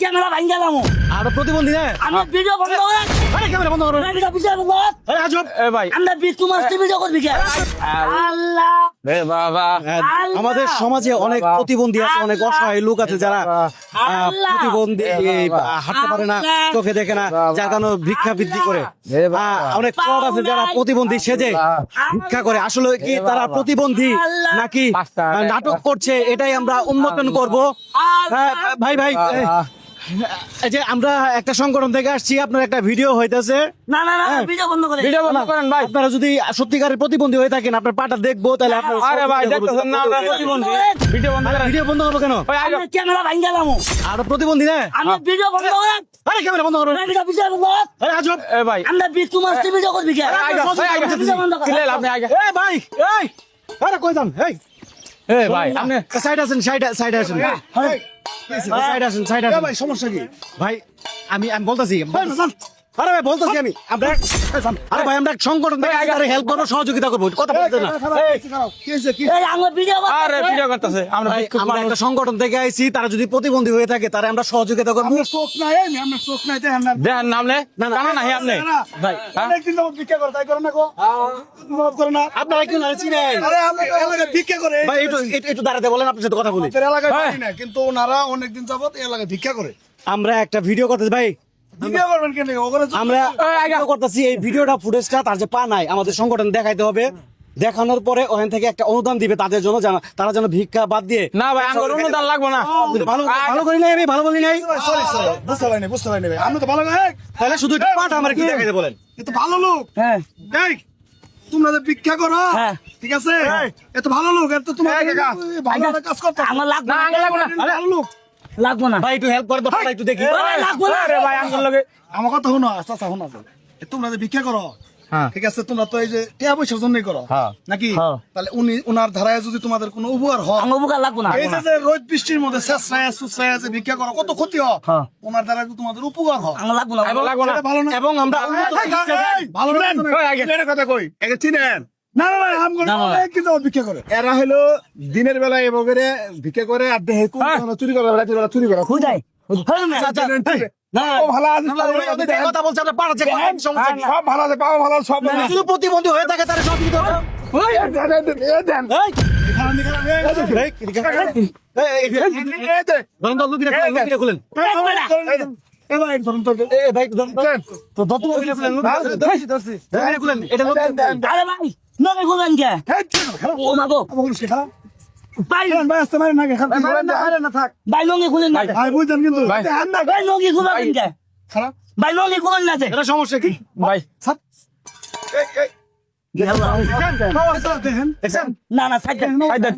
Camera ভাঙ গেলাম আর প্রতিবন্ধী না আমরা ভিডিও বন্ধ করে আরে ক্যামেরা বন্ধ করো ভিডিও পিছে বন্ধ আরে আজব ভাই আমরা বিটু মাস্তি ভিডিও করবি কে আল্লাহ রে বাবা আমাদের সমাজে অনেক প্রতিবন্ধী আছে, অনেক অসহায় লোক আছে যারা প্রতিবন্ধী হাঁটতে পারে না, চোখে দেখে না, যার কারণে ভিক্ষা বৃদ্ধি করে। অনেক ফ্রড আছে যারা প্রতিবন্ধী সেজে ভিক্ষা করে, আসলে কি তারা প্রতিবন্ধী নাকি নাটক করছে, এটাই আমরা উন্মোচন করব। ভাই ভাই এই যে আমরা একটা সংগঠন থেকে আসছি, আপনার একটা ভিডিও হইতেছে। না না না ভিডিও বন্ধ করে ভিডিও বন্ধ করেন ভাই। আপনারা যদি সত্যিকারের প্রতিবন্ধী হয়ে থাকেন, আপনার পাটা দেখবো, তাহলে আপনার আরে ভাই দেখতেছেন না আমরা প্রতিবন্ধী। ভিডিও বন্ধ করেন। ভিডিও বন্ধ করবো কেন? ভাই আগে আমরা ক্যামেরা ভাঙ গেলাম আর প্রতিবন্ধী না আমরা ভিডিও বন্ধ করে আরে ক্যামেরা বন্ধ করো ভিডিও পিছে বন্ধ আরে আজব ভাই আমরা বিটু মাস্তি ভিডিও করবি কে ভিডিও বন্ধ করে কিলে আপনি আগে এই ভাই এই আরে কই যান? এই ভাই আপনি সাইড আসেন, সাইড আসেন, সাইড আসেন, সাইড আসেন। ভাই সমস্যা কি ভাই? আমি বলতাছি, আরে ভাই বলতাছি আমি, আমরা আরে ভাই আমরা সংগঠন থেকে আরে হেল্প করবো, সহযোগিতা করবো, কথা বলতে না। এই আমরা ভিডিও আরে ভিডিও করতেছে আমরা ভাই, আমরা একটা সংগঠন থেকে আইছি, তারা যদি প্রতিবন্ধী হয়ে থাকে তারা আমরা সহযোগিতা করবো। চোখ নাই আমরা চোখ নাই দেখেন না দেন নামলে না, না। কানা নাই আপনি ভাই অনেকদিন যাবত ভিক্ষা করে তাই করে না গো মাফ করে না আপনারা কি না চিনেন? আরে আমরা এলাকায় ভিক্ষা করে ভাই একটু দাঁড়াতে বলেন, আপনার সাথে কথা বলি। আমাদের এলাকায় পারি না কিন্তু ওনারা অনেকদিন যাবত এই এলাকায় ভিক্ষা করে আমরা একটা ভিডিও করতেছি ভাই, ভিক্ষা করবেন কেন ওখানে আমরা ভিডিও করতেছি, এই ভিডিওটা ফুটেজটা তার যে পা নাই আমাদের সংগঠন দেখাইতে হবে, দেখানোর পরে ওখান থেকে একটা অনুদান দিবে তাদের জন্য, তারা যেন ভিক্ষা বাদ দিয়ে। না ভাই আমার অনুদান লাগবে না। ভালো ভালো করি নাই, আমি ভালো বলি নাই, সরি বুঝতে পারিনি ভাই আমরা তো ভালো তাহলে শুধু একটু পাটা আমার কি দেখাইতে বলেন। এত ভালো লোক হ্যাঁ এই তোমরা যে ভিক্ষা করো হ্যাঁ। ঠিক আছে এত ভালো লোক এত তোমার ভালো একটা কাজ করতে আমার লাগবে না আগে লাগবে না। ভালো লোক লাগবে না ভাই একটু হেল্প করে দাও, পাটা একটু দেখি। লাগবে না আরে ভাই আঙ্গুল লগে আমার কথা শোনো আচ্ছা শোনো তোমরা যে ভিক্ষা করো হ্যাঁ ঠিক আছে তোমরা তো এই যে টাকা পয়সার জন্যই করো হ্যাঁ। নাকি হ্যাঁ। তাহলে উনার ধারায় যদি তোমাদের কোনো উপকার হয় আমার বুকা লাগবে না এই যে রোদ বৃষ্টির মধ্যে শেষরায় সুসরায় যে ভিক্ষা করো কত ক্ষতি হয় হ্যাঁ। ওনার দ্বারা যদি তোমাদের উপকার হয় আমার লাগবে না লাগবে না। সেটা ভালো না এবং আমরা ভালো না এর কথা কই একে চিনেন না না না আম করে না, না, না। কিন্তু ভিক্ষা করে এরা হলো দিনের বেলা এভাবে ভিক্ষা করে আর দেহে চুরি করে রাতের বেলা চুরি করে খুদাই ও ভালো আছে কথা বলছে, আমরা পাটা চেক করেন, সমস্যা কি? সব ভালো আছে পাও ভালো আছে, সব ভালো আছে। শুধু প্রতিবন্ধী হয়ে থাকে তারা সব দিতে হবে। দেন এই, এই, এদিকে। এই, ধরেন তো, লুকিয়ে খুলেন, লুকিয়ে খুলেন। এবার ধরুন তো এই ভাই, ধরেন তো, দত্ত লুকিয়ে খুলেন, লুকিয়ে খুলেন, এটা লুকিয়ে খুলেন। আরে ভাই নবে খুলেন কে ও মাগো আমাকে শেখা ভাই ভাই আসতে পারে না খারাপ না থাক ভাই লঙ্গি খুলেন না ভাই বুঝছেন কিন্তু ভাই লঙ্গি খুলেন কে খারাপ ভাই লঙ্গি খুলেন না এটা সমস্যা কি? ভাই দেখছেন? না না সাইড সাইড দেন।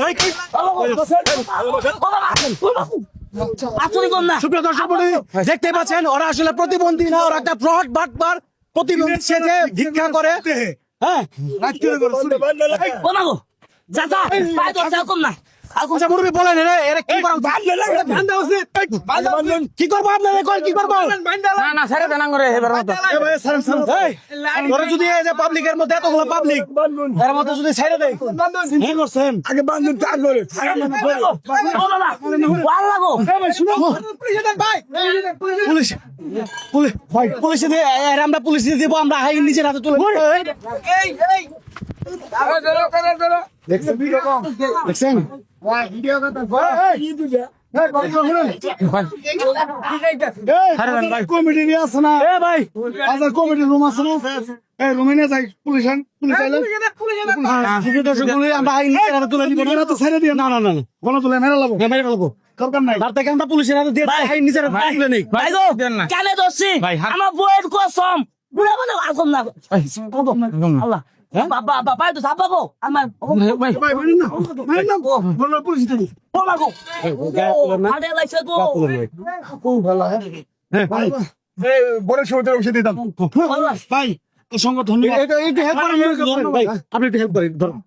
ওই কি? আসলে কোন না সুপ্রিয় দর্শক মণ্ডলী, দেখতে পাচ্ছেন ওরা আসলে প্রতিবন্ধী না, ওরা একটা ফ্রড বাটপার, প্রতিবন্ধী সেজে ভিক্ষা করে। হ্যাঁ, ও মাগো চাচা ভাই তো সেরকম না আচ্ছা মুরব্বি বলেন, এরা কি করা উচিত? কি করবো আপনারা? কি করবো? না না ছেড়ে দেন আঙ্গুরে এবার মতো এই, ওরা যদি এই যে পাবলিকের মধ্যে এতগুলো পাবলিক এর মধ্যে যদি ছেড়ে দেয়, কি করছেন? আগে বান্ধব চার করে ও বাবা ভালো লাগো পুলিশ পুলিশে দিয়ে আমরা পুলিশে দিব, আমরা হাই নিজের হাতে তুলে দেখছেন? কমিটি আছে না এ ভাই, কমিটির রুম আছে না এই রুমে নিয়ে যাই পুলিশ আইলে সুপ্রিয় দর্শক মণ্ডলী, আমরা হাই নিজের হাতে তুলে নিব। তো ছেড়ে দিয়ে না না না না, গণ তুলে মেরে লাবো মেরে ফেলবো। দরকার নাই তার থেকে আমরা পুলিশের হাতে দিয়ে হাই নিজের হাতে তুলে নেই। ভাই গো দেন না। কেন দোষী ভাই, আমার বউয়ের কসম বুড়া বলে আসম না আল্লাহ বাবা বাবা তো সাবাবো আমার ভাই ভাই মারেন না মারেন না বলো পুলিশ থেকে ও মাগো আরে লাইছে গো ভাই এই বড় সমুদ্রের অংশে দিতাম ভাই অসংখ্য ধন্যবাদ একটু হেল্প করেন ভাই, আপনি একটু হেল্প করেন, ধরুন।